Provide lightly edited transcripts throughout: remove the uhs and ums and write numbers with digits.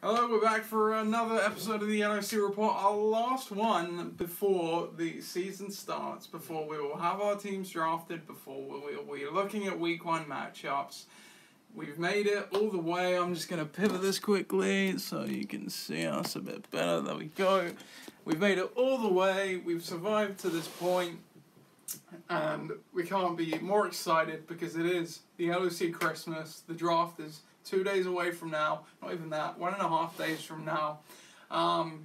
Hello, we're back for another episode of the LOC Report, our last one before the season starts, before we will have our teams drafted, before we'll be looking at week 1 matchups. We've made it all the way. I'm just going to pivot this quickly so you can see us a bit better. There we go. We've made it all the way. We've survived to this point, and we can't be more excited because it is the LOC Christmas. The draft is 2 days away from now, not even that, 1.5 days from now. And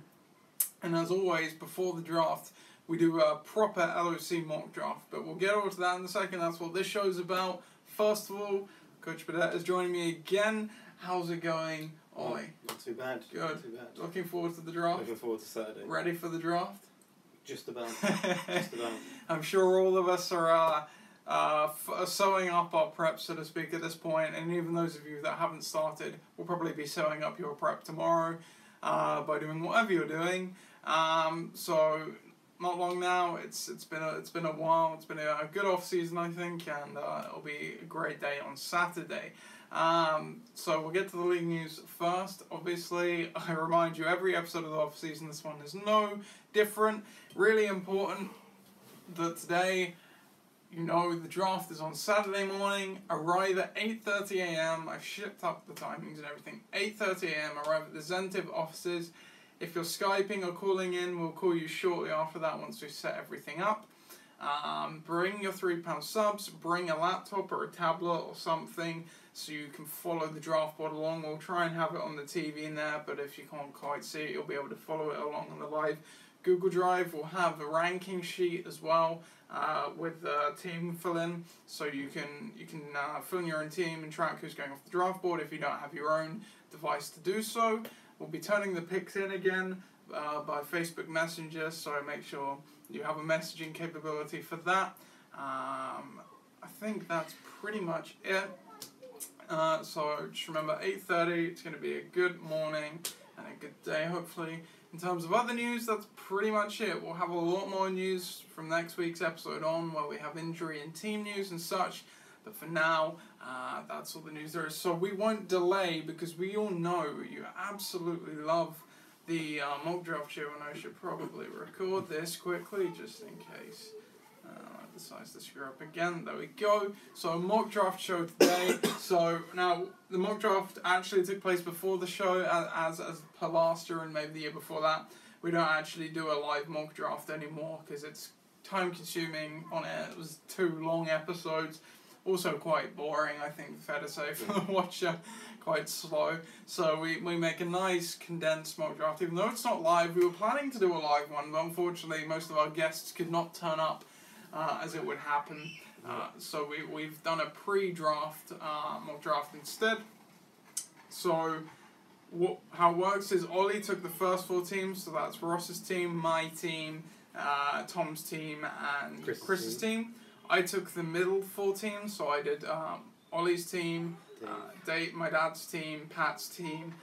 as always, before the draft, we do a proper LOC mock draft. But we'll get over to that in a second. That's what this show's about. First of all, Coach Burdett is joining me again. How's it going, Ollie? Not too bad. Good. Not too bad. Looking forward to the draft? Looking forward to Saturday. Ready for the draft? Just about. Just about. I'm sure all of us are sewing up our prep, so to speak, at this point, and even those of you that haven't started will probably be sewing up your prep tomorrow by doing whatever you're doing. So not long now. It's been a while. It's been a good off season, I think, and it'll be a great day on Saturday. So we'll get to the league news first. Obviously, I remind you every episode of the off season, this one is no different. Really important that today, you know, the draft is on Saturday morning. Arrive at 8:30 a.m. I've shipped up the timings and everything. 8:30 a.m. Arrive at the Zentiv offices. If you're Skyping or calling in, we'll call you shortly after that once we've set everything up. Bring your £3 subs. Bring a laptop or a tablet or something so you can follow the draft board along. We'll try and have it on the TV in there, but if you can't quite see it, you'll be able to follow it along on the live Google Drive. Will have a ranking sheet as well with team fill-in, so you can fill in your own team and track who's going off the draft board if you don't have your own device to do so. We'll be turning the picks in again by Facebook Messenger, so make sure you have a messaging capability for that. I think that's pretty much it. So just remember, 8:30, it's going to be a good morning and a good day, hopefully. In terms of other news, that's pretty much it. We'll have a lot more news from next week's episode on, where we have injury and team news and such. But for now, that's all the news there is. So we won't delay, because we all know you absolutely love the mock draft show, and I should probably record this quickly just in case I decide to screw up again. There we go. So mock draft show today. So now the mock draft actually took place before the show, as per last year and maybe the year before that. We don't actually do a live mock draft anymore because it's time consuming on air. It was 2 long episodes. Also quite boring, I think, fair to say, for the watcher. Quite slow. So we make a nice condensed mock draft. Even though it's not live, we were planning to do a live one, but unfortunately most of our guests could not turn up as it would happen. So we've done a pre-draft mock draft instead. So how it works is Ollie took the first 4 teams, so that's Ross's team, my team, Tom's team, and Chris's team. I took the middle 4 teams, so I did Ollie's team, my dad's team, Pat's team,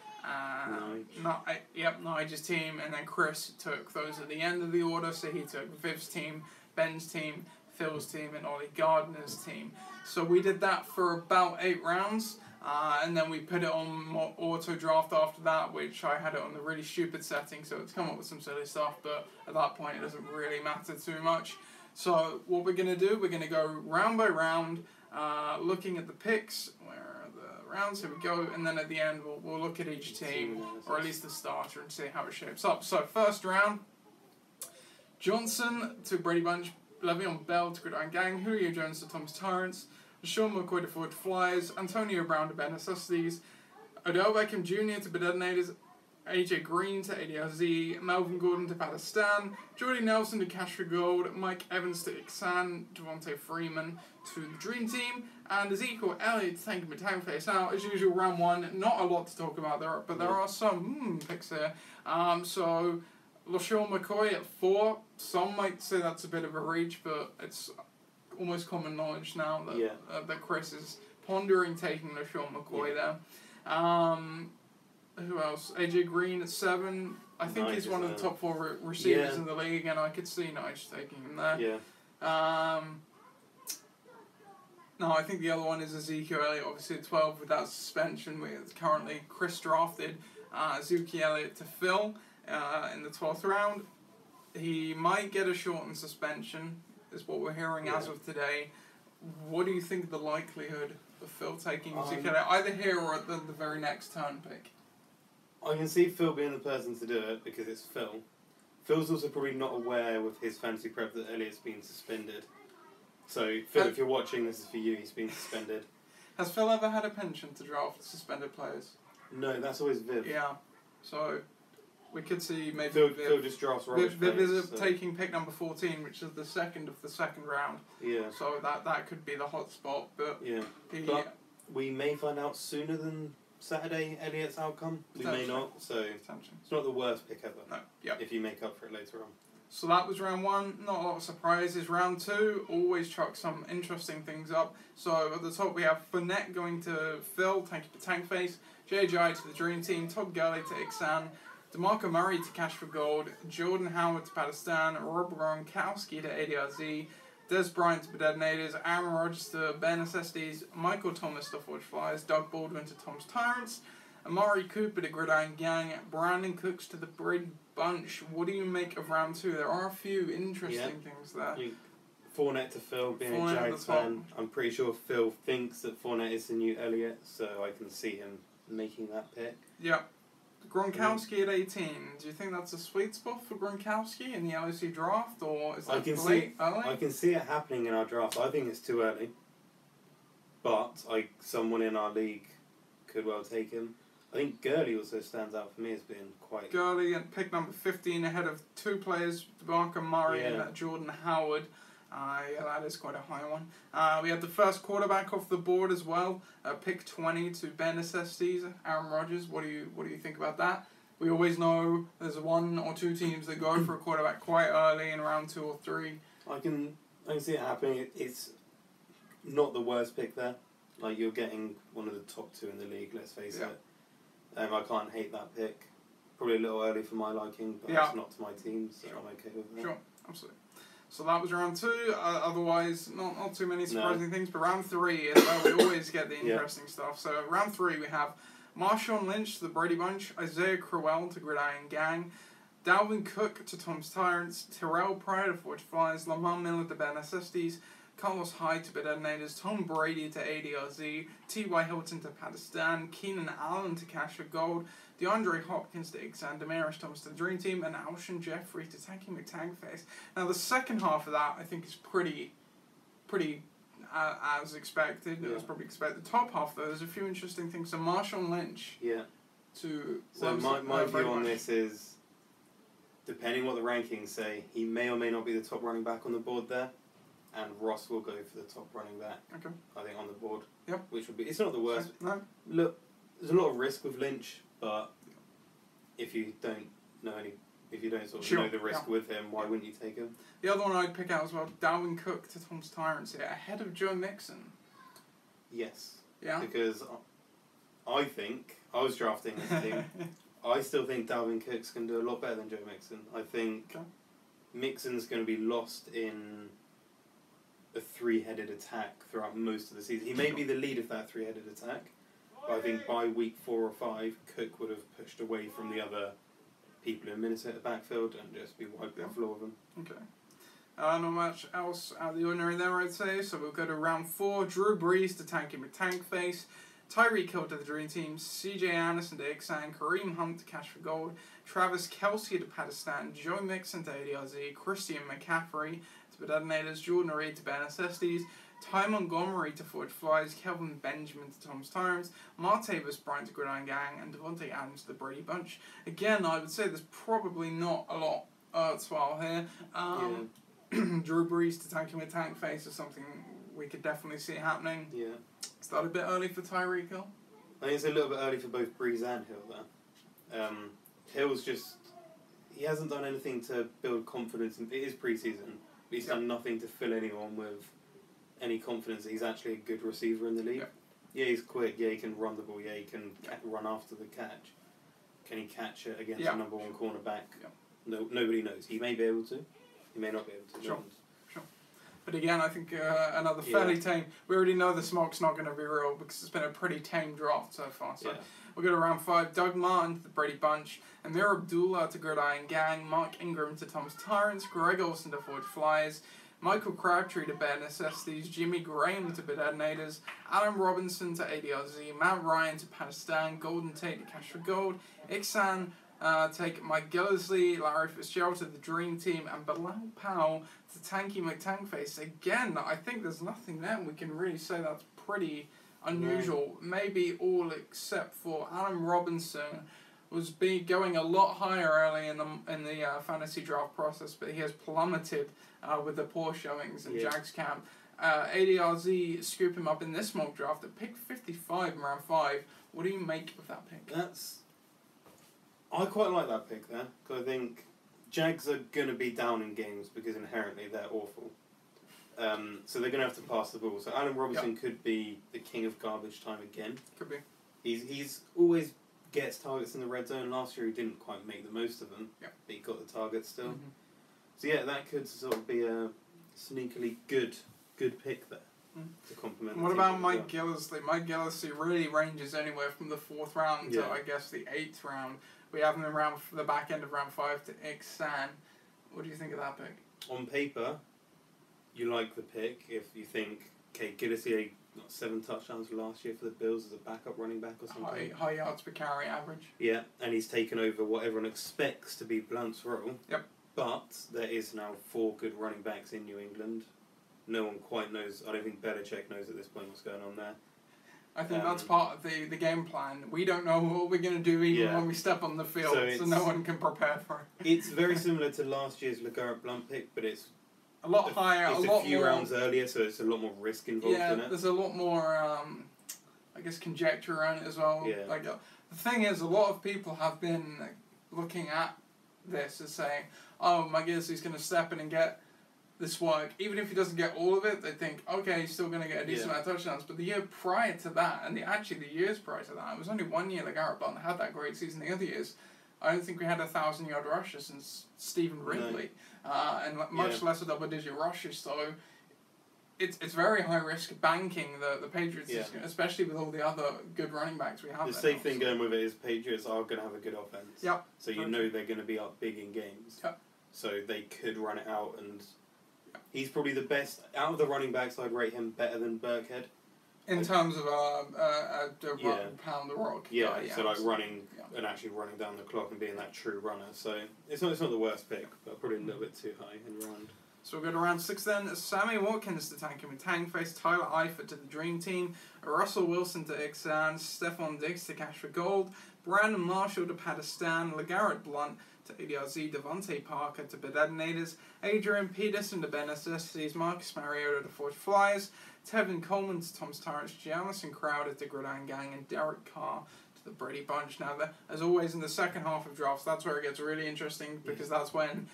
Nigel's team, and then Chris took those at the end of the order, so he took Viv's team, Ben's team, Phil's team, and Ollie Gardner's team. So we did that for about 8 rounds, and then we put it on auto draft after that, which I had it on the really stupid setting, so it's come up with some silly stuff, but at that point it doesn't really matter too much. So what we're going to do, we're going to go round by round, looking at the picks, where are the rounds, here we go, and then at the end we'll look at each team, or at least the starter, and see how it shapes up. So first round, Johnson to Brady Bunch, Le'Veon Bell to Gridiron Gang, Julio Jones to Thomas Torrance, Sean McCoy to Ford Flyers, Antonio Brown to Ben Necessities, Odell Beckham Jr. to Bedetonators, AJ Green to ADRZ, Melvin Gordon to Pakistan, Jordy Nelson to Cash for Gold, Mike Evans to Ixan, Devontae Freeman to the Dream Team, and Ezekiel Elliott to Tank and Face. Now, as usual, round 1, not a lot to talk about there, but there are some picks here. So LaShawn McCoy at 4. Some might say that's a bit of a reach, but it's almost common knowledge now that that Chris is pondering taking LaShawn McCoy there. Who else? AJ Green at 7. I think he's one of the top 4 receivers in the league, and I could see Nige taking him there. Yeah. No, I think the other one is Ezekiel Elliott, obviously at 12 with that suspension. Currently, Chris drafted Zuki Elliott to Phil in the 12th round. He might get a shortened suspension, is what we're hearing as of today. What do you think of the likelihood of Phil taking Zuki Elliott, either here or at the very next turn pick? I can see Phil being the person to do it because it's Phil. Phil's also probably not aware with his fantasy prep that Elliott's been suspended. So, Phil, if you're watching, this is for you. He's been suspended. Has Phil ever had a penchant to draft suspended players? No, that's always Viv. Yeah. So, we could see maybe Phil just drafts rubbish Viv players, is taking pick number 14, which is the second of the second round. Yeah. So that could be the hot spot. But but we may find out sooner than Saturday Elliott's outcome. We may not. So it's not the worst pick ever. No. Yep. If you make up for it later on. So that was round 1. Not a lot of surprises. Round 2 always chucks some interesting things up. So at the top we have Fournette going to Phil, Tanky to Tankface, JJ to the Dream Team, Todd Gurley to Ixan, DeMarco Murray to Cash for Gold, Jordan Howard to Pakistan, Rob Gronkowski to ADRZ, Des Bryant to Detonators, Aaron Rodgers to Bare Necessities, Michael Thomas to Forge Flyers, Doug Baldwin to Tom's Tyrants, Amari Cooper to Gridiron Gang, Brandon Cooks to the Brady Bunch. What do you make of round 2? There are a few interesting things there. Fournette to Phil, being a Jags fan, I'm pretty sure Phil thinks that Fournette is the new Elliott, so I can see him making that pick. Yeah. Gronkowski at 18. Do you think that's a sweet spot for Gronkowski in the LOC draft, or is that late early? I can see it happening in our draft. I think it's too early, but someone in our league could well take him. I think Gurley also stands out for me as being quite... Gurley at pick number 15 ahead of 2 players, DeMarco Murray and Jordan Howard. That is quite a high one. We had the first quarterback off the board as well. Pick 20 to Bare Necessities, Aaron Rodgers. What do you think about that? We always know there's 1 or 2 teams that go for a quarterback quite early in round 2 or 3. I can see it happening. It's not the worst pick there. Like, you're getting one of the top 2 in the league, let's face it. I can't hate that pick. Probably a little early for my liking, but it's not to my team, so I'm okay with that. Sure, absolutely. So that was round 2. Otherwise, not too many surprising things. But round 3 is where we always get the interesting stuff. So round 3 we have Marshawn Lynch to the Brady Bunch, Isaiah Crowell to Gridiron Gang, Dalvin Cook to Tom's Tyrants, Terrell Pryor to Forge Flyers, Lamar Miller to Bare Necessities, Carlos Hyde to Detonators, Tom Brady to ADRZ, T.Y. Hilton to Pakistan, Keenan Allen to Cash for Gold, DeAndre Hopkins to Ixan, Demarius Thomas to the Dream Team, and Alshon Jeffrey to Tanky McTankface. Now the second half of that I think is pretty as expected. It was probably expected. The top half though, there's a few interesting things. So Marshawn Lynch. Yeah. So my view on this is, depending what the rankings say, he may or may not be the top running back on the board there. And Ross will go for the top running back. Okay. I think on the board. Yep. Which would be, it's not the worst. No. Look, there's a lot of risk with Lynch, but if you don't know know the risk with him, why wouldn't you take him? The other one I'd pick out as well, Dalvin Cook to Tom's Tyrants here, ahead of Joe Mixon. Yes. Yeah. Because I think I was drafting this team. I still think Dalvin Cook's can do a lot better than Joe Mixon. I think Mixon's going to be lost in a 3-headed attack throughout most of the season. He may be the lead of that 3-headed attack, but I think by week 4 or 5, Cook would have pushed away from the other people in Minnesota backfield and just be wiped the floor with them. Okay. Not much else out of the ordinary there, I'd say. So we'll go to round 4. Drew Brees to Tanky McTankface, Tyreek Hill to the Dream Team, CJ Anderson to Ixan, Kareem Hunt to Cash for Gold, Travis Kelce to Pakistan, Joe Mixon to ADRZ, Christian McCaffrey to Detonators, Jordan Reed to Bare Necessities, Ty Montgomery to Forge Flies, Kelvin Benjamin to Tom's Tyrants, Martavis Bryant to Gridiron Gang, and Devontae Adams to the Brady Bunch. Again, I would say there's probably not a lot Ertzwell here. Drew Brees to Tanky McTankface is something we could definitely see happening. Yeah. Is that a bit early for Tyreek Hill? I think it's a little bit early for both Brees and Hill there. Hill's just... He hasn't done anything to build confidence. It is preseason, but he's done nothing to fill anyone with any confidence that he's actually a good receiver in the league. Yeah, he's quick. Yeah, he can run the ball. Yeah, he can run after the catch. Can he catch it against a number 1 cornerback? No, nobody knows. He may be able to. He may not be able to. Sure. But again, I think another fairly tame. We already know the smoke's not going to be real because it's been a pretty tame draft so far. So we'll go to round 5. Doug Martin to the Brady Bunch, Amir Abdullah to Gridiron Gang, Mark Ingram to Tom's Tyrants, Greg Olsen to Forge Flies, Michael Crabtree to Bare Necessities, Jimmy Graham to Bedetonators, Alan Robinson to ADRZ, Matt Ryan to Pakistan, Golden Tate to Cash for Gold, Iksan take Mike Gillisley, Larry Fitzgerald to the Dream Team, and Bilal Powell to Tanky McTankface. Again, I think there's nothing there we can really say that's pretty unusual. Maybe all except for Alan Robinson was going a lot higher early in the fantasy draft process, but he has plummeted with the poor showings in Jags camp. ADRZ scoop him up in this mock draft at pick 55 in round 5. What do you make of that pick? I quite like that pick there, because I think Jags are going to be down in games because inherently they're awful. So they're going to have to pass the ball. So Alan Robinson could be the king of garbage time again. Could be. He's always gets targets in the red zone. Last year he didn't quite make the most of them, but he got the targets still. Mm-hmm. So yeah, that could sort of be a sneakily good pick there to complement. What about Mike Gillisley? Mike Gillisley really ranges anywhere from the 4th round to I guess the 8th round. We have him in the back end of round 5 to Iksan. What do you think of that pick? On paper, you like the pick if you think, okay, Gillisley got 7 touchdowns last year for the Bills as a backup running back or something. High yards per carry average. Yeah, and he's taken over what everyone expects to be Blunt's role. Yep. But there is now 4 good running backs in New England. No one quite knows. I don't think Belichick knows at this point what's going on there. I think that's part of the game plan. We don't know what we're going to do even when we step on the field, so no one can prepare for it. It's very similar to last year's LeGarrette Blount pick, but it's a lot higher. It's a few rounds earlier, so it's a lot more risk involved in it. Yeah, there's a lot more, I guess, conjecture around it as well. Yeah. Like, the thing is, a lot of people have been looking at this as saying, oh, my goodness, he's going to step in and get this work. Even if he doesn't get all of it, they think, okay, he's still going to get a decent amount of touchdowns. But the year prior to that, and the years prior to that, it was only 1 year LeGarrette Blount had that great season. The other years, I don't think we had 1,000-yard rusher since Stephen Ridley, and much less a double-digit rusher. So it's very high risk banking the Patriots, especially with all the other good running backs we have. The safe thing going with it is Patriots are going to have a good offense. Yep. So you know they're going to be up big in games. Yep. So they could run it out, and he's probably the best out of the running backs. I'd rate him better than Burkhead. In terms of pound the rock. Yeah, so like running and actually running down the clock and being that true runner. So it's not the worst pick, but probably a little bit too high in round. So we'll go to round 6 then. Sammy Watkins to Tanky McTankface, Tyler Eifert to the Dream Team, Russell Wilson to Iksan, Stephon Diggs to Cash for Gold, Brandon Marshall to Pakistan, LeGarrette Blount to ADRZ, Devontae Parker to Bedetonators, Adrian Peterson to Bare Necessities, Marcus Mariota to Forge Flies, Tevin Coleman to Tom's Tyrants, Jamison Crowder to Gridiron Gang, and Derek Carr to the Brady Bunch. Now, as always in the second half of drafts, that's where it gets really interesting because that's when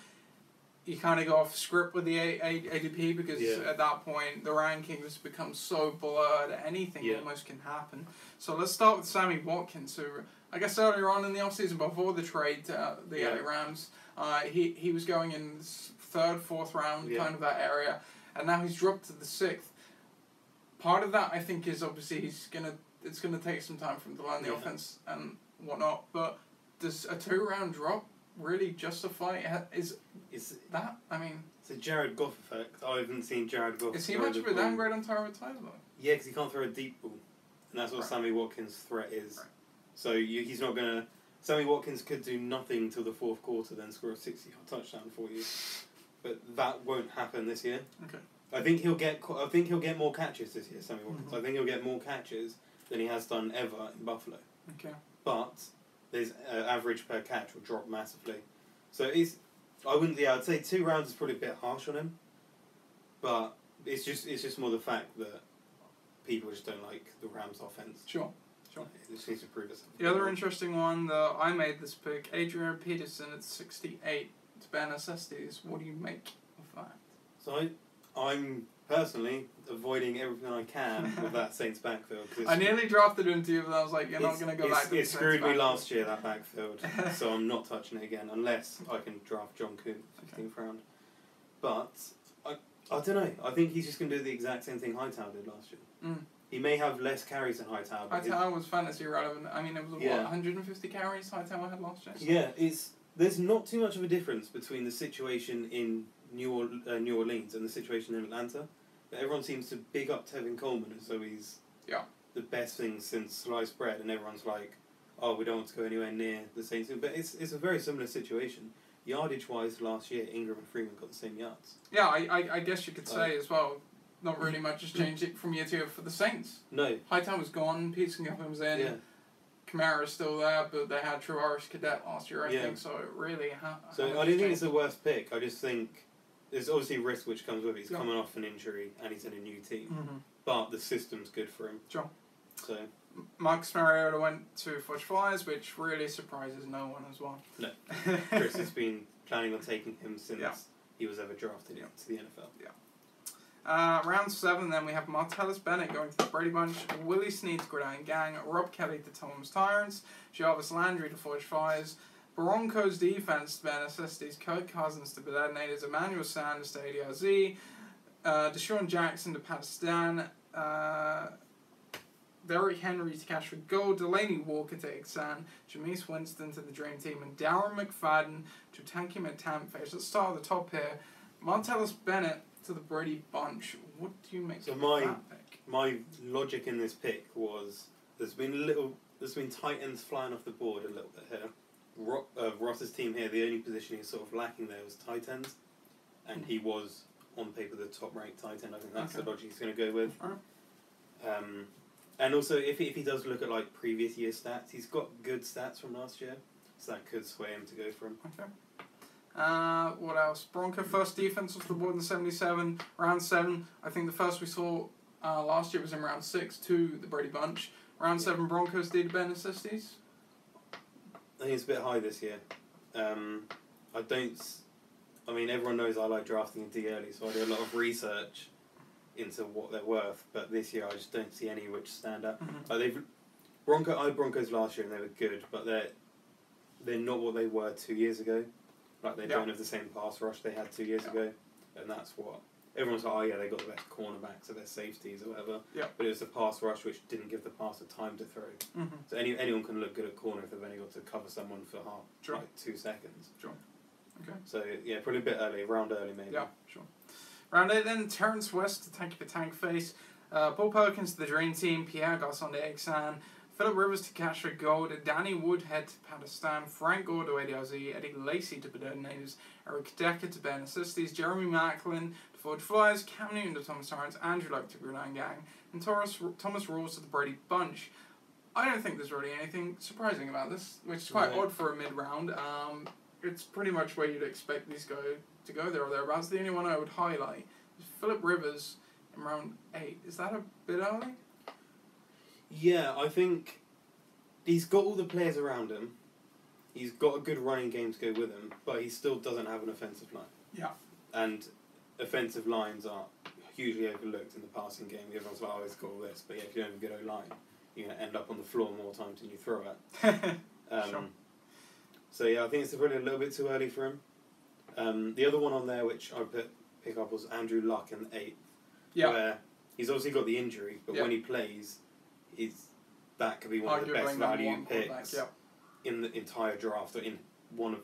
you kind of go off script with the ADP because at that point the rankings become so blurred, anything almost can happen. So let's start with Sammy Watkins, who I guess earlier on in the offseason before the trade to the LA Rams, he was going in 3rd, 4th round, kind of that area, and now he's dropped to the 6th. Part of that, I think, is obviously it's gonna take some time for him to learn the offense and whatnot. But does a 2-round drop really justify? Is that? I mean, it's a Jared Goff effect. I haven't seen Jared Goff. Is he much of a downgrade on Tyrod Taylor? Yeah, because he can't throw a deep ball, and that's what Sammy Watkins' threat is. Right. So he's not gonna. Sammy Watkins could do nothing till the 4th quarter, then score a 60-yard touchdown for you, but that won't happen this year. Okay. I think he'll get more catches this year, Sammy Watkins. I think he'll get more catches than he has done ever in Buffalo. Okay. But his average per catch will drop massively. So I'd say 2 rounds is probably a bit harsh on him. But it's just more the fact that people just don't like the Rams' offense. Sure. It just needs to prove itself. The other interesting one that I made this pick, Adrian Peterson at 68 to Bare Necessities. What do you make of that? So I'm personally avoiding everything I can with that Saints backfield. I nearly drafted into you, but I was like, you're not going to go back to the It screwed me last year, that backfield. So I'm not touching it again, unless I can draft John Kuhn 15th round. But I don't know. I think he's just going to do the exact same thing Hightower did last year. Mm. He may have less carries than Hightower. Hightower was fantasy relevant. I mean, it was, Yeah. what, 150 carries Hightower had last year? Yeah, there's not too much of a difference between the situation in New Orleans and the situation in Atlanta. But everyone seems to big up Tevin Coleman as though he's the best thing since sliced bread, and everyone's like, oh, we don't want to go anywhere near the Saints. But it's a very similar situation. Yardage-wise, last year, Ingram and Freeman got the same yards. Yeah, I guess you could say as well, not really much has changed it from year to year for the Saints. No. Hightower was gone, Peterson was in, Yeah. Kamara's still there, but they had True Irish Cadet last year, I think, so it really... So I don't think it's the worst pick. I just think there's obviously risk which comes with it. He's coming off an injury and he's in a new team. Mm-hmm. But the system's good for him. Sure. So... Marcus Mariota went to Fudge Flyers, which really surprises no one as well. No. Chris has been planning on taking him since he was ever drafted to the NFL. Yeah. Round 7, then we have Martellus Bennett going to the Brady Bunch, Willie Snead to Gridiron Gang, Rob Kelly to Thomas Tyrants, Jarvis Landry to Forge Fires, Broncos defense to Ben Assisties, Kirk Cousins to Burdett Natives, Emmanuel Sanders to ADRZ, Deshaun Jackson to Pakistan, Derrick Henry to Cashford Gold, Delaney Walker to Ixan, Jameis Winston to the Dream Team, and Darren McFadden to Tanky McTampfish. Let's start at the top here. Martellus Bennett to the Brady Bunch. What do you make of that pick? My logic in this pick was there's been tight ends flying off the board a little bit here. Ross's team here, the only position he's sort of lacking there was tight ends, and he was on paper the top ranked tight end. I think that's the logic he's going to go with. And also, if he does look at like previous year stats, he's got good stats from last year, so that could sway him to go for him. Okay. What else? Bronco first defense off the board in 77, round 7. I think the first we saw last year was in round 6 to the Brady Bunch. Round 7 Broncos did Ben Assisties. I think it's a bit high this year. I mean, everyone knows I like drafting in D early, so I do a lot of research into what they're worth, but this year I just don't see any which stand out. Mm-hmm. I had Broncos last year and they were good, but they're not what they were 2 years ago. Like they don't have the same pass rush they had 2 years ago, and that's what everyone's like. Oh yeah, they got the best cornerbacks or their safeties or whatever. Yeah. But it was the pass rush which didn't give the passer time to throw. Mm-hmm. So anyone can look good at corner if they've only got to cover someone for like 2 seconds. Sure. Okay. So yeah, probably a bit early, round early maybe. Yeah, sure. Round 8 then, Terrence West to Tanky the Tank Face, Paul Perkins to the Dream Team, Pierre Garçon to Exan, Philip Rivers to Cashford Gold, Danny Woodhead to Pakistan, Frank Gore to ADRZ, Eddie Lacey to Burdett Natives, Eric Decker to Ben Assisties, Jeremy Macklin to Forge Flyers, Cam Newton to Thomas Tyrants, Andrew Luck to Gridiron Gang, and Thomas Rawls to the Brady Bunch. I don't think there's really anything surprising about this, which is quite odd for a mid-round. It's pretty much where you'd expect these to go there or thereabouts. The only one I would highlight is Philip Rivers in round 8. Is that a bit early? Yeah, I think he's got all the players around him. He's got a good running game to go with him, but he still doesn't have an offensive line. Yeah. And offensive lines are hugely overlooked in the passing game. Everyone's like, oh, he's got all this. But yeah, if you don't have a good O-line, you're going to end up on the floor more times than you throw it. Sure. So yeah, I think it's probably a little bit too early for him. The other one on there which I pick up was Andrew Luck in the 8th. Yeah. Where he's obviously got the injury, but when he plays, that could be one of the best value picks in the entire draft, or in one of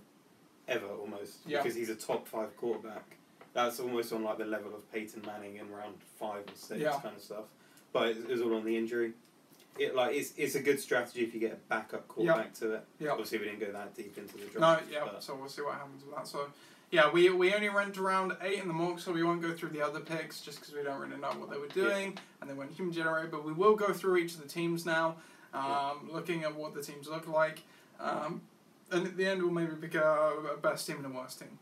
ever almost, because he's a top 5 quarterback. That's almost on like the level of Peyton Manning in round 5 or 6 kind of stuff. But it was all on the injury. It's a good strategy if you get a backup quarterback to it. Yeah. Obviously, we didn't go that deep into the draft. No, so we'll see what happens with that. So, yeah, we only went around 8 in the mock, so we won't go through the other picks just because we don't really know what they were doing, and they weren't human generated. But we will go through each of the teams now, looking at what the teams look like. And at the end, we'll maybe pick a best team and a worst team.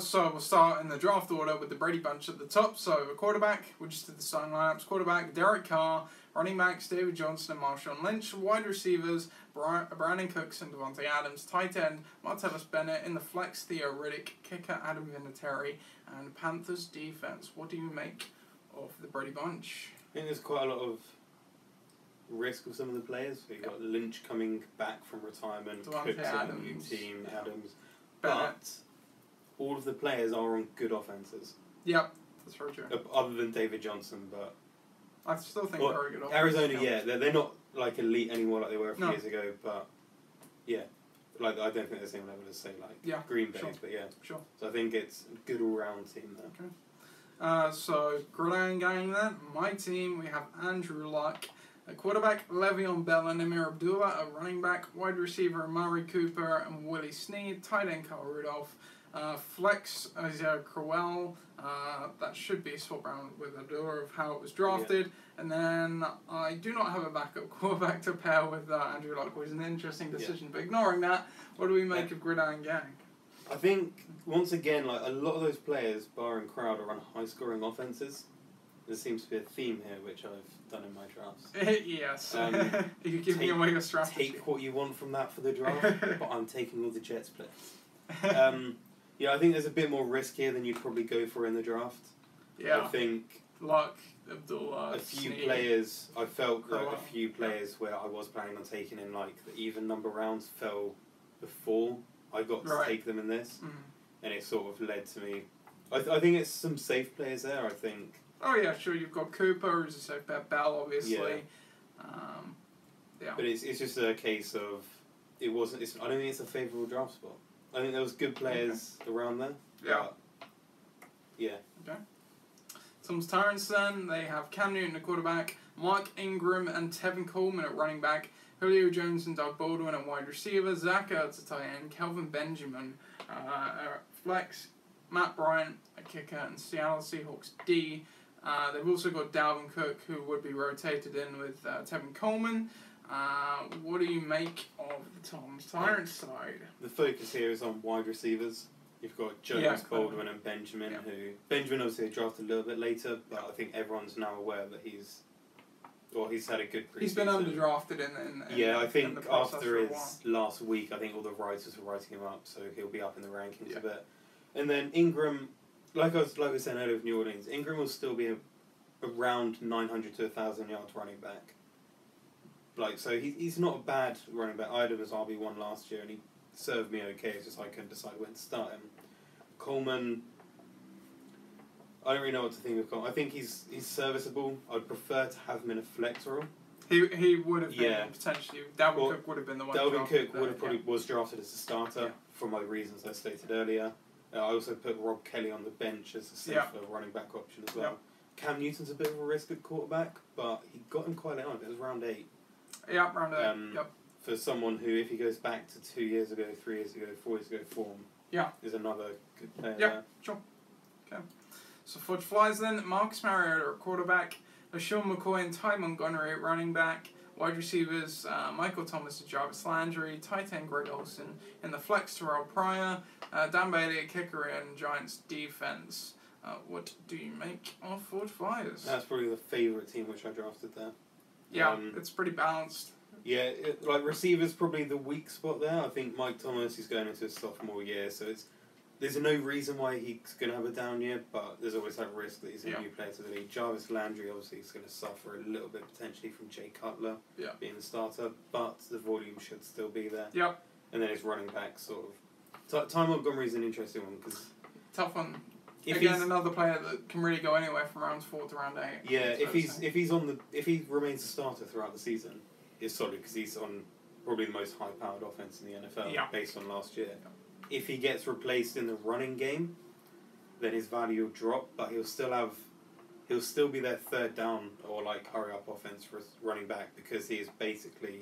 So we'll start in the draft order with the Brady Bunch at the top. So a quarterback, we just did the starting lineups. Quarterback, Derek Carr. Running backs, David Johnson and Marshawn Lynch. Wide receivers, Brandon Cooks and Devontae Adams. Tight end, Martellus Bennett. In the flex, Theo Riddick. Kicker, Adam Vinatieri. And Panthers defense. What do you make of the Brady Bunch? I think there's quite a lot of risk with some of the players. You've got Lynch coming back from retirement, Cooks in a new team, Adams. Bennett. But all of the players are on good offenses. Yep. That's very true. Other than David Johnson, but I still think very good. Arizona, yeah, they're not like elite anymore like they were a few No. years ago, but yeah, like I don't think they're the same level as say like Green Bay, sure. but yeah, Sure. So I think it's a good all-round team there. Okay. So Gridiron Gang then. My team, we have Andrew Luck, a quarterback, Le'Veon Bell and Amir Abdullah, a running back, wide receiver, Murray Cooper and Willie Snead, tight end, Kyle Rudolph, flex, Isaiah Crowell, that should be swapped around with Abdullah of how it was drafted, and then I do not have a backup quarterback to pair with Andrew Luck, which is an interesting decision, but ignoring that, what do we make of Gridiron Gang? I think, once again, like a lot of those players, barring Crowder, run high-scoring offenses. There seems to be a theme here, which I've done in my drafts. Yes. You're giving away your strategy. Take what you want from that for the draft, but I'm taking all the Jets players. Yeah, I think there's a bit more risk here than you'd probably go for in the draft. Yeah. I think Luck, Abdullah, a few Snead. players, I felt Crowell. like a few players where I was planning on taking in like the even number rounds fell before I got to take them in this. And it sort of led to me. I think it's some safe players there, I think. Oh yeah, sure. You've got Cooper, who's a safe bet. Bell, obviously. Yeah. But it's just a case of it wasn't. I don't think it's a favourable draft spot. I think there was good players around there. Yeah. Yeah. Okay. Tom's Tyrants then. They have Cam Newton at quarterback, Mark Ingram and Tevin Coleman at running back, Julio Jones and Doug Baldwin at wide receiver, Zach Ertz at tight end, Kelvin Benjamin at flex, Matt Bryant at kicker, and Seattle Seahawks D. They've also got Dalvin Cook, who would be rotated in with Tevin Coleman. What do you make of the Tom's Tyrants side? The focus here is on wide receivers. You've got Jones, Baldwin, and Benjamin. Who Benjamin obviously drafted a little bit later, but I think everyone's now aware that he's had a good preseason. He's been underdrafted in I think the after his last week, I think all the writers were writing him up, so he'll be up in the rankings a bit. And then Ingram, like I was saying earlier with New Orleans, Ingram will still be around 900 to 1,000 yards running back. Like, so he's not a bad running back. I had him as RB1 last year, and he served me okay. It's just I couldn't decide when to start him. Coleman, I don't really know what to think of Coleman. I think he's serviceable. I'd prefer to have him in a flex role. He would have been potentially. Dalvin Cook would have been the one. Dalvin Cook was drafted as a starter for my reasons I stated earlier. I also put Rob Kelly on the bench as a safer running back option as well. Cam Newton's a bit of a risk at quarterback, but he got him quite late on. It was round 8. Yeah, round 8. For someone who, if he goes back to 2 years ago, 3 years ago, 4 years ago form, is another good player there. Sure. Okay. So Fudge Flies then. Marcus Mariota at quarterback, LaShawn McCoy and Ty Montgomery at running back, wide receivers Michael Thomas and Jarvis Landry, tight end Greg Olsen, in the flex Terrell Pryor, Dan Bailey at kicker and Giants defense. What do you make of Ford Flyers? That's probably the favourite team which I drafted there. Yeah, it's pretty balanced. Yeah, receivers probably the weak spot there. I think Mike Thomas is going into his sophomore year, so there's no reason why he's going to have a down year, but there's always that risk that he's a new player to the league. Jarvis Landry obviously is going to suffer a little bit potentially from Jay Cutler being the starter, but the volume should still be there. Yep. And then his running back sort of... Ty Montgomery is an interesting one because... Tough one. Again, another player that can really go anywhere from round 4 to round 8. Yeah, if he remains a starter throughout the season, it's solid because he's on probably the most high-powered offense in the NFL based on last year. Yeah. If he gets replaced in the running game, then his value will drop, but he'll still be their third down or like hurry up offense for his running back because he is basically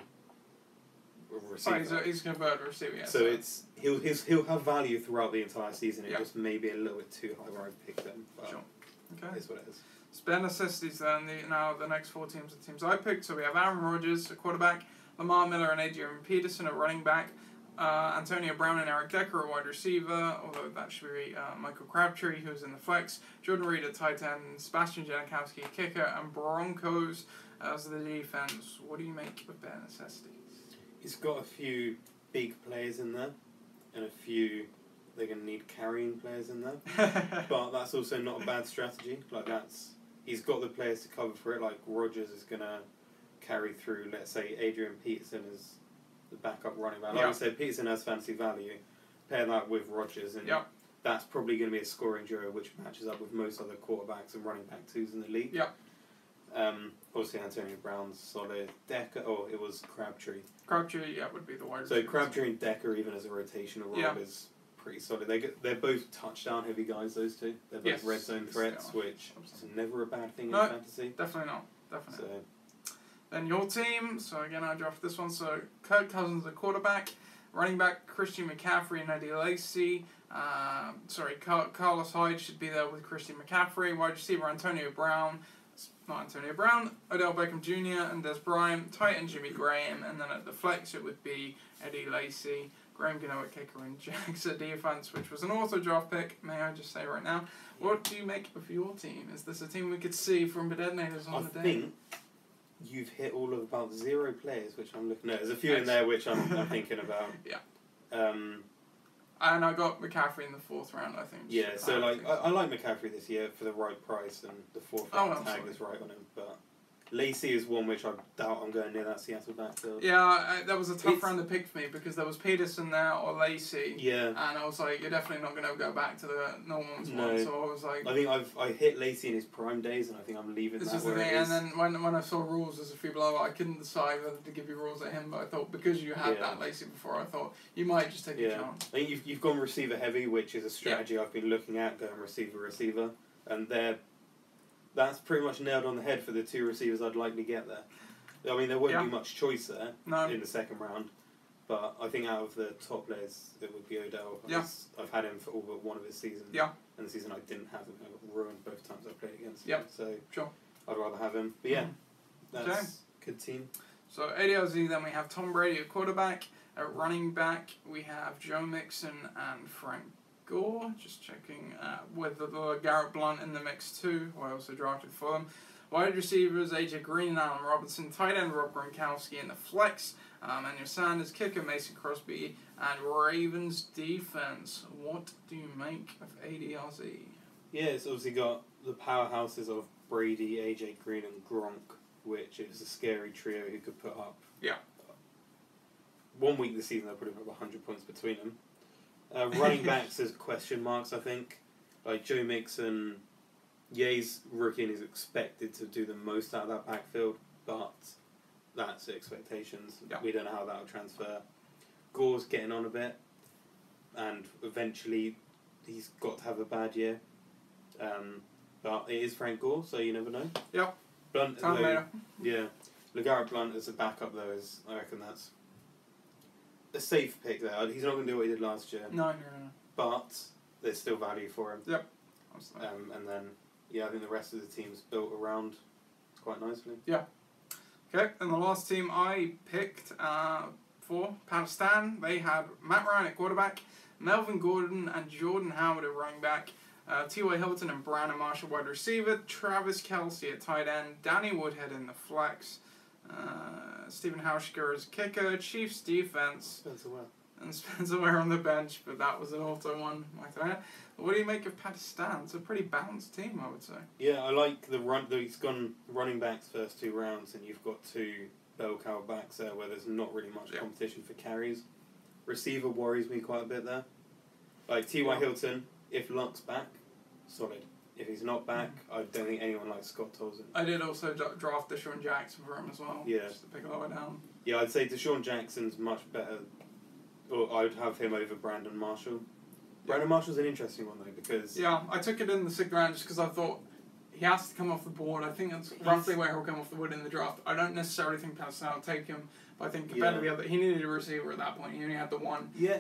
a receiver. He's a converted receiver. Yeah, so he'll have value throughout the entire season. It just may be a little bit too high where I pick them. But Okay. It's what it is. Spare necessities then. Now the next 4 teams are the teams I picked. So we have Aaron Rodgers at quarterback, Lamar Miller and Adrian Peterson at running back, Antonio Brown and Eric Decker at wide receiver, although that should be Michael Crabtree, who's in the flex, Jordan Reed at tight end, Sebastian Janikowski at kicker, and Broncos as the defense. What do you make of bare necessities? He's got a few big players in there, and a few they're going to need carrying players in there. But that's also not a bad strategy. He's got the players to cover for it. Like Rodgers is going to carry through. Let's say Adrian Peterson is the backup running back. Like I said, Peterson has fantasy value. Pair that with Rodgers, and that's probably going to be a scoring duo which matches up with most other quarterbacks and running back twos in the league. Yeah. Obviously, Antonio Brown's solid. Decker, it was Crabtree. Crabtree, yeah, would be the wide So receiver. Crabtree and Decker, even as a rotational role, is pretty solid. They're both touchdown heavy guys. Those two. They're both red zone threats, which is never a bad thing in fantasy. Definitely not. Definitely. So. Then your team. So again, I drafted this one. So Kirk Cousins, the quarterback. Running back Christian McCaffrey and Eddie Lacy. Carlos Hyde should be there with Christian McCaffrey. Wide receiver Antonio Brown. Not Antonio Brown. Odell Beckham Jr. and Des Bryant. Tight end Jimmy Graham. And then at the flex it would be Eddie Lacy. Graham Gano at kicker and Jags at defense, which was an auto draft pick. May I just say right now, what do you make of your team? Is this a team we could see from Burdett Natives on the day? I think you've hit all of about 0 players, which I'm looking at. There's a few in there which I'm thinking about. Yeah. And I got McCaffrey in the 4th round, I think. Yeah, so I like McCaffrey this year for the right price, and the 4th round tag is right on him. But Lacy is one which I doubt I'm going near that Seattle backfield. Yeah, that was a tough round to pick for me because there was Peterson there or Lacy. Yeah. And I was like, you're definitely not going to go back to the normal one. So I was like... I think I hit Lacy in his prime days, and I think I'm leaving that where it is. And then when I saw rules as a few below, I couldn't decide whether to give you rules at him, but I thought because you had that Lacy before, I thought you might just take a chance. I think you've gone receiver heavy, which is a strategy I've been looking at, going receiver, and that's pretty much nailed on the head for the 2 receivers I'd likely get there. I mean, there won't be much choice there in the 2nd round, but I think out of the top players, it would be Odell. I've had him for all but one of his seasons. Yeah. And the season I didn't have him, I got ruined both times I played against him. So I'd rather have him. But yeah, that's a good team. So ADLZ, then we have Tom Brady at quarterback. At running back, we have Joe Mixon and Frank Gore, just checking with the Garrett Blunt in the mix too, who I also drafted for them. Wide receivers, AJ Green and Allen Robinson. Tight end, Rob Gronkowski in the flex. Emmanuel Sanders, kicker, Mason Crosby. And Ravens defense. What do you make of ADRZ? Yeah, it's obviously got the powerhouses of Brady, AJ Green and Gronk, which is a scary trio who could put up... Yeah. 1 week this season, they'll probably put 100 points between them. Running backs as question marks, I think. Like Joe Mixon, he's rookie and is expected to do the most out of that backfield, but that's expectations. Yeah. We don't know how that will transfer. Gore's getting on a bit, and eventually he's got to have a bad year. But it is Frank Gore, so you never know. Yep. Blunt, though, yeah. LeGarrette Blunt as a backup, though, I reckon that's a safe pick there. He's not going to do what he did last year. No. But there's still value for him. Yep. And then, I think the rest of the team's built around quite nicely. Yeah. Okay, and the last team I picked for Pakistan, they had Matt Ryan at quarterback, Melvin Gordon and Jordan Howard at running back, T.Y. Hilton and Brandon Marshall wide receiver, Travis Kelce at tight end, Danny Woodhead in the flex, Stephen Hauschka as kicker, Chiefs defense, and Spencer Ware on the bench, but that was an auto one, might I add. What do you make of Pakistan? It's a pretty balanced team, I would say. Yeah, I like the run. He's gone running backs first 2 rounds, and you've got 2 bell cow backs there where there's not really much competition for carries. Receiver worries me quite a bit there. Like T.Y. Hilton, if Luck's back, solid. If he's not back, I don't think anyone likes Scott Tolson. I did also draft Deshaun Jackson for him as well. Yeah. Just to pick a lower down. Yeah, I'd say Deshaun Jackson's much better. Or I'd have him over Brandon Marshall. Brandon Marshall's an interesting one, though, because... Yeah, I took it in the 6th round just because I thought he has to come off the board. I think that's roughly where he'll come off the board in the draft. I don't necessarily think Pakistan will take him, but I think compared to the other... He needed a receiver at that point. He only had the one. Yeah,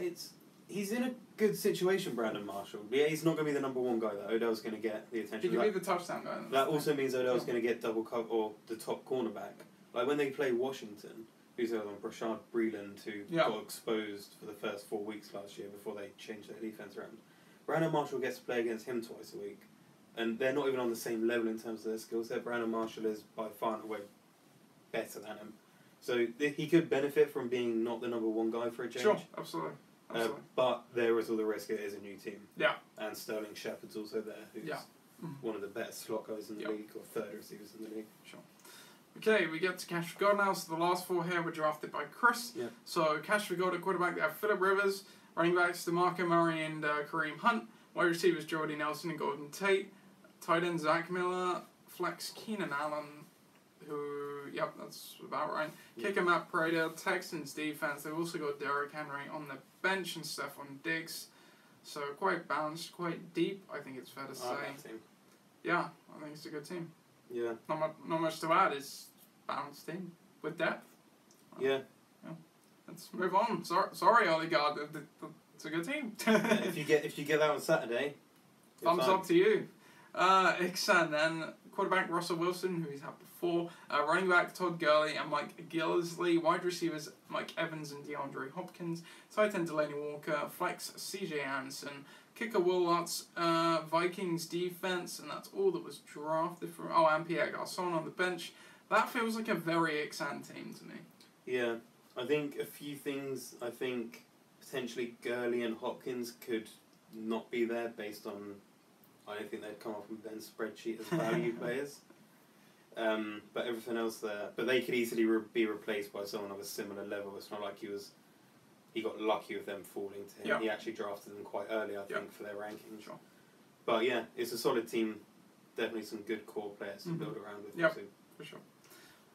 he's in a good situation, Brandon Marshall. Yeah, he's not going to be the number 1 guy, though. Odell's going to get the attention. He could be the touchdown guy. That also means Odell's going to get double cover, or the top cornerback. Like, when they play Washington... Who's the other one? Rashad Breeland, who got exposed for the first 4 weeks last year before they changed their defense around. Brandon Marshall gets to play against him twice a week, and they're not even on the same level in terms of their skill set. Brandon Marshall is by far and away better than him, so he could benefit from being not the number 1 guy for a change. Sure, absolutely. But there is all the risk. It is a new team. Yeah. And Sterling Shepard's also there, who's one of the best slot guys in the league, or third receivers in the league. Sure. Okay, we get to Cash for God now. So the last 4 here were drafted by Chris. So Cash for God at quarterback, they have Phillip Rivers. Running backs, DeMarco Murray and Kareem Hunt. Wide receivers Jordy Nelson and Golden Tate. Tight end Zach Miller. Flex Keenan Allen, who, yep, that's about right. Yeah. Kicker Matt Prater. Texans defense, they've also got Derrick Henry on the bench and Stephon Diggs. So quite balanced, quite deep, I think it's fair to say. That team. Yeah, I think it's a good team. Yeah. Not much to add, it's a balanced team with depth. Yeah. Let's move on. Sorry, Odegaard, it's a good team. If you get that on Saturday, thumbs up to you. Ixan then, quarterback Russell Wilson, who he's had before, running back Todd Gurley and Mike Gillisley, wide receivers Mike Evans and DeAndre Hopkins, tight end Delaney Walker, flex CJ Anderson, kicker Will Lutz, Vikings defense, and that's all that was drafted from. Oh, and Pierre Garçon on the bench. That feels like a very Ixan team to me. Yeah, I think a few things. I think potentially Gurley and Hopkins could not be there based on. I don't think they'd come off from Ben's spreadsheet as value players. But everything else there. But they could easily be replaced by someone of a similar level. It's not like he got lucky with them falling to him. Yep. He actually drafted them quite early, I think, for their rankings. Sure. But yeah, it's a solid team. Definitely some good core players to build around with. Yep, for sure.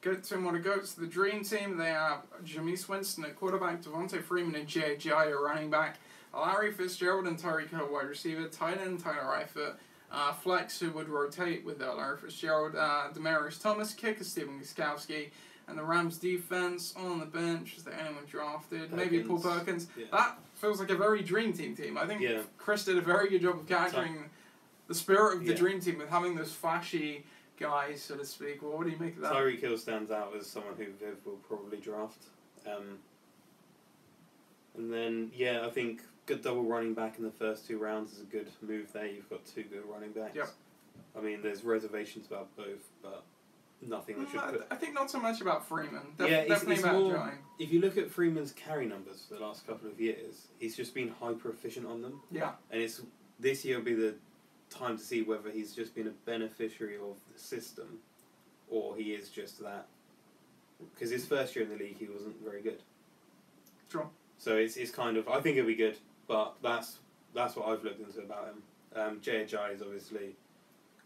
Good, 2 more to go. It's the dream team. They have Jameis Winston at quarterback, Devontae Freeman and J.J. at running back, Larry Fitzgerald and Tyreek Hill wide receiver, tight end Tyler Eifert, flex who would rotate with Larry Fitzgerald, Demaryius Thomas, kicker Stephen Gostkowski, and the Rams defense on the bench. Is there anyone drafted? Maybe Paul Perkins. Yeah. That feels like a very dream team. I think Chris did a very good job of capturing the spirit of the dream team with having those flashy guys, so to speak. Well, what do you make of that? Tyreek Hill stands out as someone who Viv will probably draft. And then, I think good double running back in the first 2 rounds is a good move there. You've got 2 good running backs. Yep. I mean, there's reservations about both, but nothing that should put... I think not so much about Freeman. Definitely about more, Joey. If you look at Freeman's carry numbers for the last couple of years, he's just been hyper efficient on them. Yeah. And this year will be the time to see whether he's just been a beneficiary of the system or he is just that. Because his first year in the league, he wasn't very good. Sure. So it's kind of, I think it'll be good, but that's what I've looked into about him. J.J. is obviously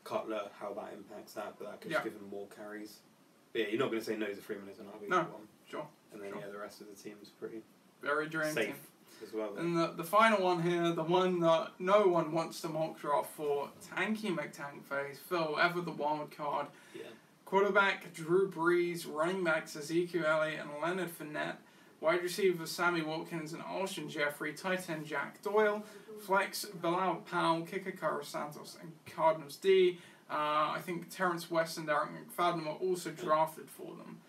Cutler, how that impacts that, but that could just give him more carries. But yeah, you're not going to say no to Freeman as an RB1. No, sure. And then the rest of the team is pretty very dream safe team as well. Then. And the final one here, the one that no one wants to mock draft for, Tanky McTankface, Phil, ever the wild card. Yeah. Quarterback Drew Brees, running backs Ezekiel Elliott and Leonard Fournette, wide receivers Sammy Watkins and Alshon Jeffrey, tight end Jack Doyle, flex Bilal Powell, kicker Carlos Santos and Cardinals D. I think Terrence West and Derek McFadden were also drafted for them.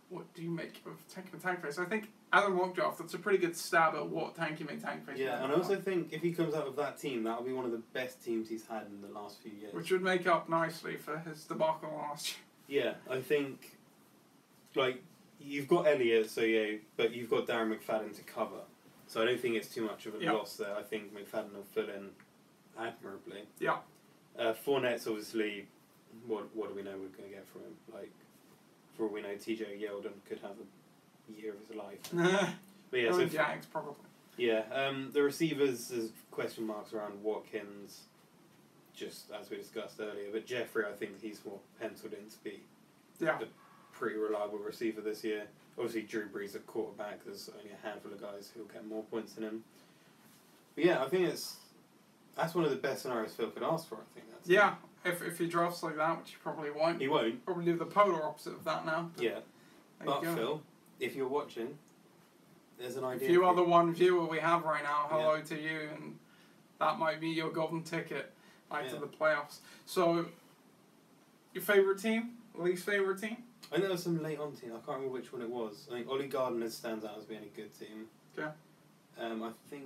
What do you make of Tanky McTankface? I think as a mock draft, that's a pretty good stab at what Tanky McTankface. Yeah, and I also think if he comes out of that team, that'll be one of the best teams he's had in the last few years. Which would make up nicely for his debacle last year. Yeah, I think, you've got Elliott, but you've got Darren McFadden to cover. So I don't think it's too much of a loss there. I think McFadden will fill in admirably. Yeah. Fournette's obviously, what do we know we're going to get from him? For all we know, TJ Yeldon could have a year of his life. But yeah, so Jags probably. Yeah, the receivers, there's question marks around Watkins, just as we discussed earlier. But Jeffrey, I think he's more penciled in to be a pretty reliable receiver this year. Obviously, Drew Brees at quarterback. There's only a handful of guys who'll get more points than him. But yeah, I think that's one of the best scenarios Phil could ask for. I think that's If he drafts like that, which he probably won't. He won't. Probably do the polar opposite of that now. But Phil, if you're watching, there's an idea. If you are the one viewer we have right now, hello to you, and that might be your golden ticket to the playoffs. So, your favourite team? Least favourite team? I think there was some late on team. I can't remember which one it was. I think Ollie Gardner stands out as being a good team. Yeah. I think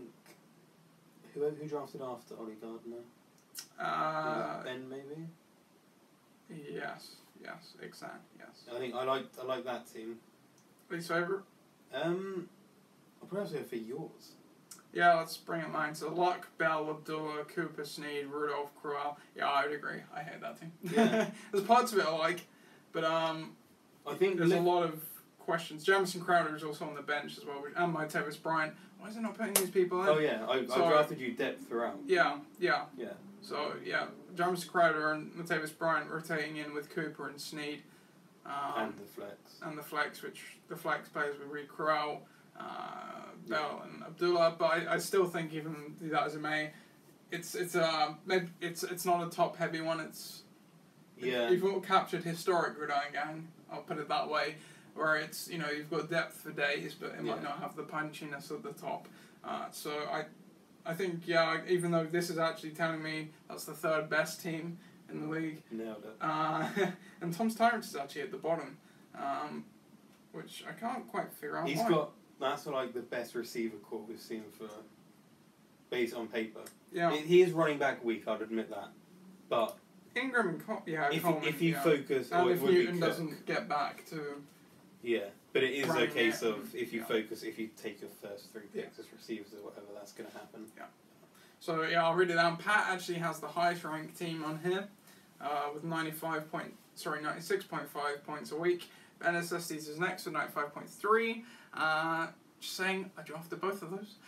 who drafted after Ollie Gardner? Ben maybe. Yes, exactly. Yes. I think I like that team. Least favourite? I'll probably say for yours. Yeah, let's bring it mine. So Luck, Bell, Abdullah, Cooper, Snead, Rudolph, Crowell. Yeah, I would agree. I hate that team. Yeah. There's parts of it I like, but I think there's a lot of questions. Jamison Crowder is also on the bench as well, and Martavis Bryant. Why is he not putting these people in? Oh yeah, I drafted you depth throughout. Yeah. Yeah. So yeah, Jamison Crowder and Martavis Bryant rotating in with Cooper and Snead. And the flex. And the flex, which the flex players with Reed Corral, Bell and Abdullah. But I still think even that as it may, it's not a top heavy one. You've all captured historic gridiron gang. I'll put it that way, where it's you've got depth for days, but it might not have the punchiness at the top. So I think even though this is actually telling me that's the third best team in the league. Nailed it. And Tom's Tyrants is actually at the bottom, which I can't quite figure out why. That's like the best receiver corps we've seen based on paper. Yeah. He is running back weak, I'd admit that. But Ingram and Coleman, if you focus, and if Newton doesn't get back to. Yeah, but it is a case of if you focus, if you take your first 3 picks as receivers or whatever, that's going to happen. Yeah. So I'll read it down. Pat actually has the highest ranked team on here, with 96.5 points a week. NSSDs is next with 95.3. Just saying, I drafted both of those.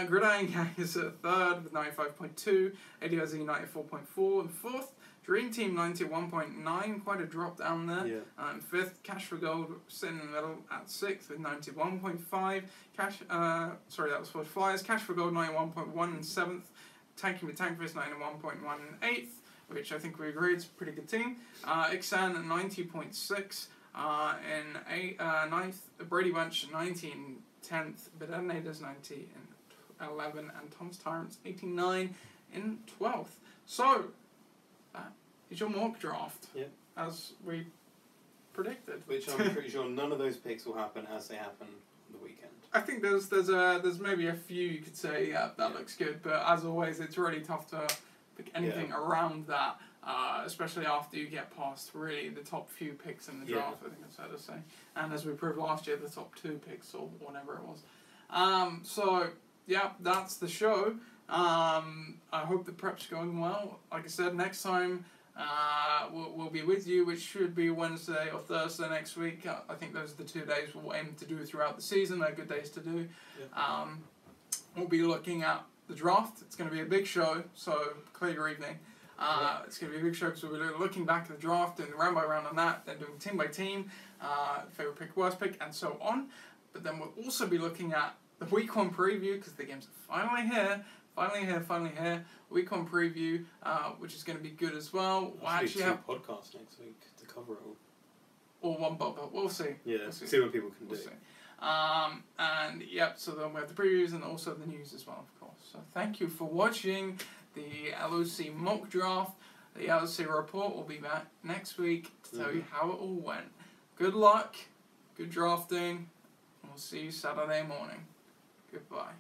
Gridiron Gang is at third with 95.2. ADIZ 94.4 and fourth. Dream Team 91.9, quite a drop down there. Yeah. Fifth, Cash for Gold sitting in the middle at sixth with 91.5. That was for Flyers. Cash for Gold 91.1 in seventh. Tanky McTankfist 91.1 in eighth, which I think we agree is a pretty good team. Ixan at 90.6 in ninth. Brady Bunch 90 in 10th. Bedadnaders 90 in 11th. And Tom's Tyrants 89 in 12th. So, that is your mock draft. Yeah. As we predicted. Which I'm pretty sure none of those picks will happen as they happen on the weekend. I think there's maybe a few you could say, that looks good, but as always, it's really tough to pick anything around that, especially after you get past really the top few picks in the draft, I think that's fair to say. And as we proved last year, the top 2 picks or whatever it was. So, yeah, that's the show. I hope the prep's going well. Like I said, next time we'll be with you, which should be Wednesday or Thursday next week. I think those are the 2 days we'll aim to do throughout the season. They're good days to do. Yeah. We'll be looking at the draft. It's going to be a big show, so clear your evening. It's going to be a big show because we'll be looking back at the draft, doing round by round on that, then doing team by team, favourite pick, worst pick, and so on. But then we'll also be looking at the week 1 preview because the games are finally here. Finally here. Week 1 preview, which is going to be good as well. We'll actually have 2 podcasts next week to cover it all. Or 1 but we'll see. Yeah, we'll see what people can do. See. And so then we have the previews and also the news as well, of course. So thank you for watching the LOC mock draft. The LOC report will be back next week to tell you how it all went. Good luck, good drafting, and we'll see you Saturday morning. Goodbye.